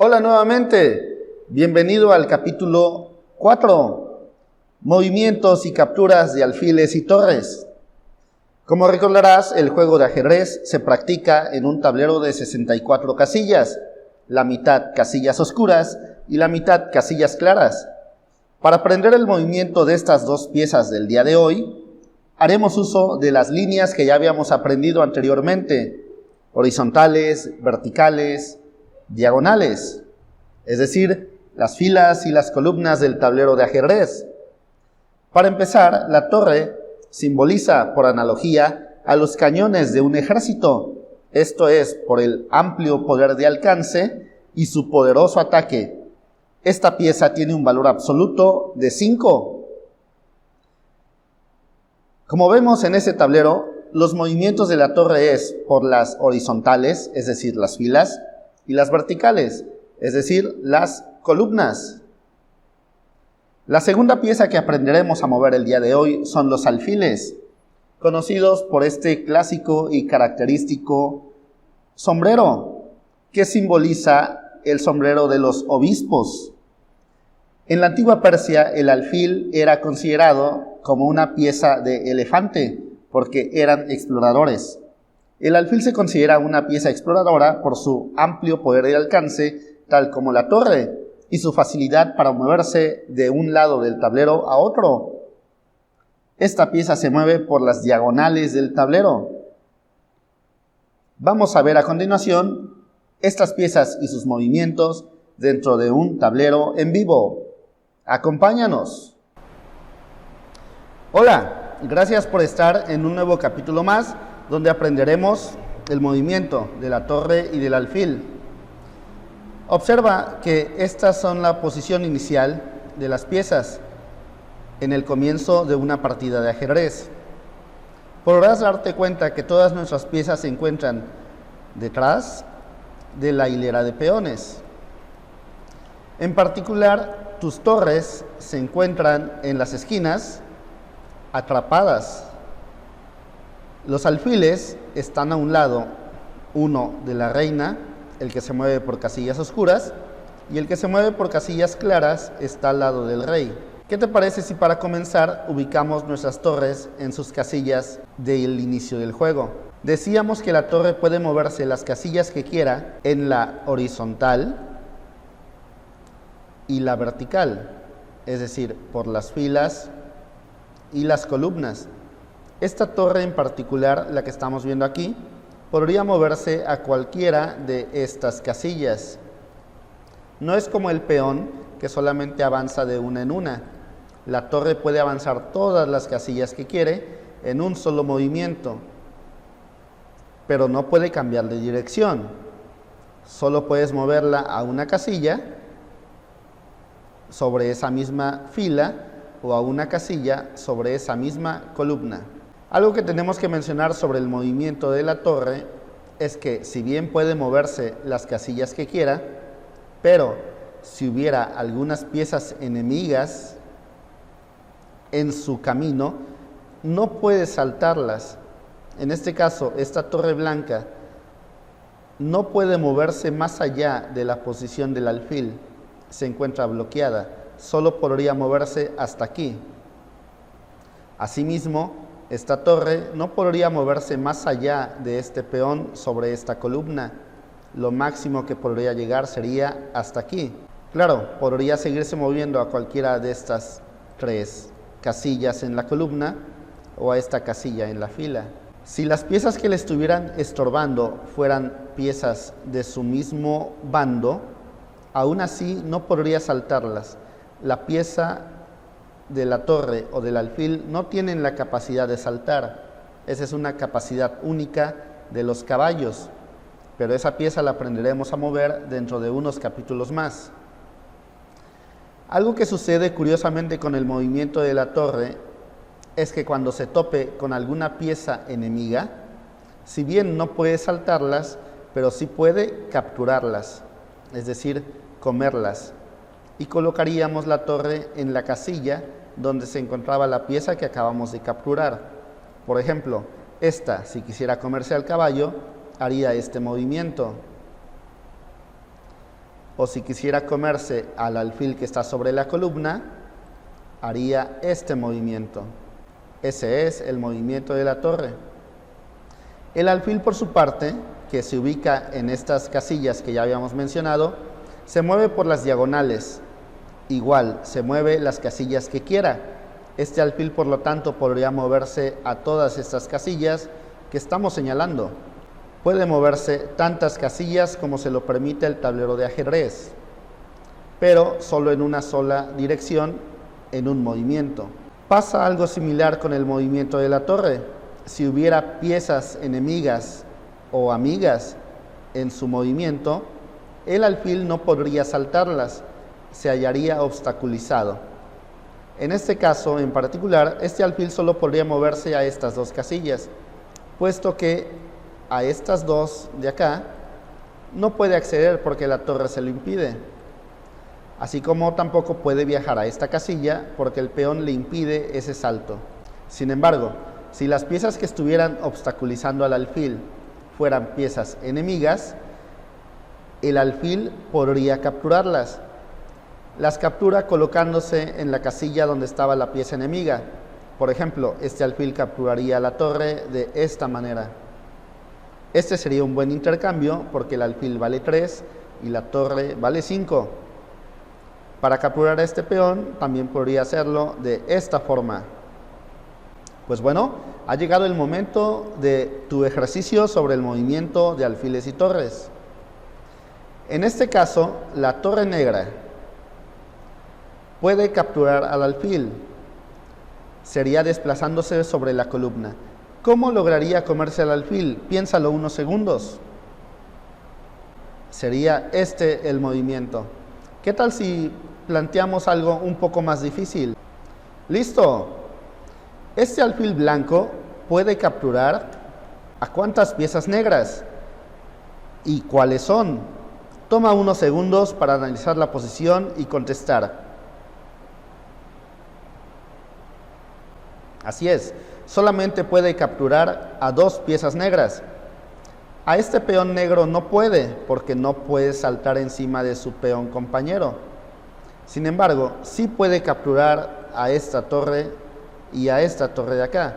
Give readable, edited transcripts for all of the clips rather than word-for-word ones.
Hola nuevamente, bienvenido al capítulo 4, movimientos y capturas de alfiles y torres. Como recordarás, el juego de ajedrez se practica en un tablero de 64 casillas, la mitad casillas oscuras y la mitad casillas claras. Para aprender el movimiento de estas dos piezas del día de hoy, haremos uso de las líneas que ya habíamos aprendido anteriormente, horizontales, verticales, diagonales, es decir, las filas y las columnas del tablero de ajedrez. Para empezar, la torre simboliza, por analogía, a los cañones de un ejército, esto es, por el amplio poder de alcance y su poderoso ataque. Esta pieza tiene un valor absoluto de 5. Como vemos en ese tablero, los movimientos de la torre es por las horizontales, es decir, las filas, y las verticales, es decir, las columnas. La segunda pieza que aprenderemos a mover el día de hoy son los alfiles, conocidos por este clásico y característico sombrero, que simboliza el sombrero de los obispos. En la antigua Persia, el alfil era considerado como una pieza de elefante, porque eran exploradores. El alfil se considera una pieza exploradora por su amplio poder de alcance, tal como la torre, y su facilidad para moverse de un lado del tablero a otro. Esta pieza se mueve por las diagonales del tablero. Vamos a ver a continuación estas piezas y sus movimientos dentro de un tablero en vivo. ¡Acompáñanos! Hola, gracias por estar en un nuevo capítulo más, donde aprenderemos el movimiento de la torre y del alfil. Observa que estas son la posición inicial de las piezas en el comienzo de una partida de ajedrez. Podrás darte cuenta que todas nuestras piezas se encuentran detrás de la hilera de peones. En particular, tus torres se encuentran en las esquinas, atrapadas. Los alfiles están a un lado, uno de la reina, el que se mueve por casillas oscuras, y el que se mueve por casillas claras está al lado del rey. ¿Qué te parece si para comenzar ubicamos nuestras torres en sus casillas del inicio del juego? Decíamos que la torre puede moverse las casillas que quiera en la horizontal y la vertical, es decir, por las filas y las columnas. Esta torre en particular, la que estamos viendo aquí, podría moverse a cualquiera de estas casillas. No es como el peón, que solamente avanza de una en una. La torre puede avanzar todas las casillas que quiere en un solo movimiento, pero no puede cambiar de dirección. Solo puedes moverla a una casilla sobre esa misma fila o a una casilla sobre esa misma columna. Algo que tenemos que mencionar sobre el movimiento de la torre es que si bien puede moverse las casillas que quiera, pero si hubiera algunas piezas enemigas en su camino, no puede saltarlas. En este caso, esta torre blanca no puede moverse más allá de la posición del alfil, se encuentra bloqueada, solo podría moverse hasta aquí. Asimismo, esta torre no podría moverse más allá de este peón sobre esta columna. Lo máximo que podría llegar sería hasta aquí. Claro, podría seguirse moviendo a cualquiera de estas tres casillas en la columna o a esta casilla en la fila. Si las piezas que le estuvieran estorbando fueran piezas de su mismo bando, aún así no podría saltarlas. La pieza de la torre o del alfil no tienen la capacidad de saltar. Esa es una capacidad única de los caballos, pero esa pieza la aprenderemos a mover dentro de unos capítulos más. Algo que sucede curiosamente con el movimiento de la torre es que cuando se tope con alguna pieza enemiga, si bien no puede saltarlas, pero sí puede capturarlas, es decir, comerlas. Y colocaríamos la torre en la casilla donde se encontraba la pieza que acabamos de capturar. Por ejemplo, esta, si quisiera comerse al caballo, haría este movimiento. O si quisiera comerse al alfil que está sobre la columna, haría este movimiento. Ese es el movimiento de la torre. El alfil, por su parte, que se ubica en estas casillas que ya habíamos mencionado, se mueve por las diagonales. Igual, se mueve las casillas que quiera. Este alfil, por lo tanto, podría moverse a todas estas casillas que estamos señalando. Puede moverse tantas casillas como se lo permite el tablero de ajedrez, pero solo en una sola dirección, en un movimiento. Pasa algo similar con el movimiento de la torre. Si hubiera piezas enemigas o amigas en su movimiento, el alfil no podría saltarlas, se hallaría obstaculizado. En este caso en particular, este alfil solo podría moverse a estas dos casillas, puesto que a estas dos de acá no puede acceder porque la torre se lo impide. Así como tampoco puede viajar a esta casilla porque el peón le impide ese salto. Sin embargo, si las piezas que estuvieran obstaculizando al alfil fueran piezas enemigas, el alfil podría capturarlas. Las captura colocándose en la casilla donde estaba la pieza enemiga. Por ejemplo, este alfil capturaría la torre de esta manera. Este sería un buen intercambio porque el alfil vale 3 y la torre vale 5. Para capturar a este peón también podría hacerlo de esta forma. Pues bueno, ha llegado el momento de tu ejercicio sobre el movimiento de alfiles y torres. En este caso, la torre negra puede capturar al alfil. Sería desplazándose sobre la columna. ¿Cómo lograría comerse al alfil? Piénsalo unos segundos. Sería este el movimiento. ¿Qué tal si planteamos algo un poco más difícil? ¡Listo! Este alfil blanco puede capturar ¿a cuántas piezas negras? ¿Y cuáles son? Toma unos segundos para analizar la posición y contestar. Así es, solamente puede capturar a 2 piezas negras. A este peón negro no puede, porque no puede saltar encima de su peón compañero. Sin embargo, sí puede capturar a esta torre y a esta torre de acá.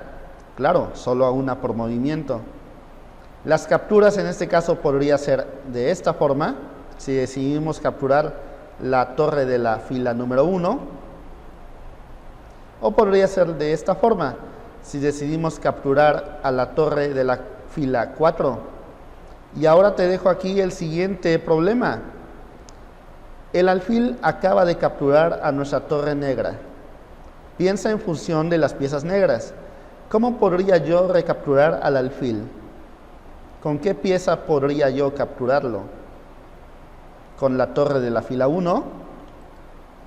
Claro, solo a una por movimiento. Las capturas en este caso podría ser de esta forma, si decidimos capturar la torre de la fila número 1, o podría ser de esta forma, si decidimos capturar a la torre de la fila 4. Y ahora te dejo aquí el siguiente problema. El alfil acaba de capturar a nuestra torre negra. Piensa en función de las piezas negras. ¿Cómo podría yo recapturar al alfil? ¿Con qué pieza podría yo capturarlo? ¿Con la torre de la fila 1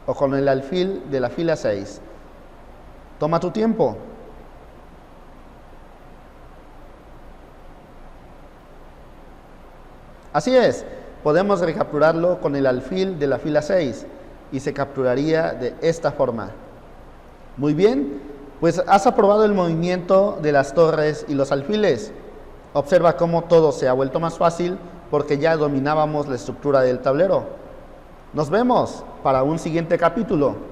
o con el alfil de la fila 6? Toma tu tiempo. Así es, podemos recapturarlo con el alfil de la fila 6 y se capturaría de esta forma. Muy bien, pues has aprobado el movimiento de las torres y los alfiles. Observa cómo todo se ha vuelto más fácil porque ya dominábamos la estructura del tablero. Nos vemos para un siguiente capítulo.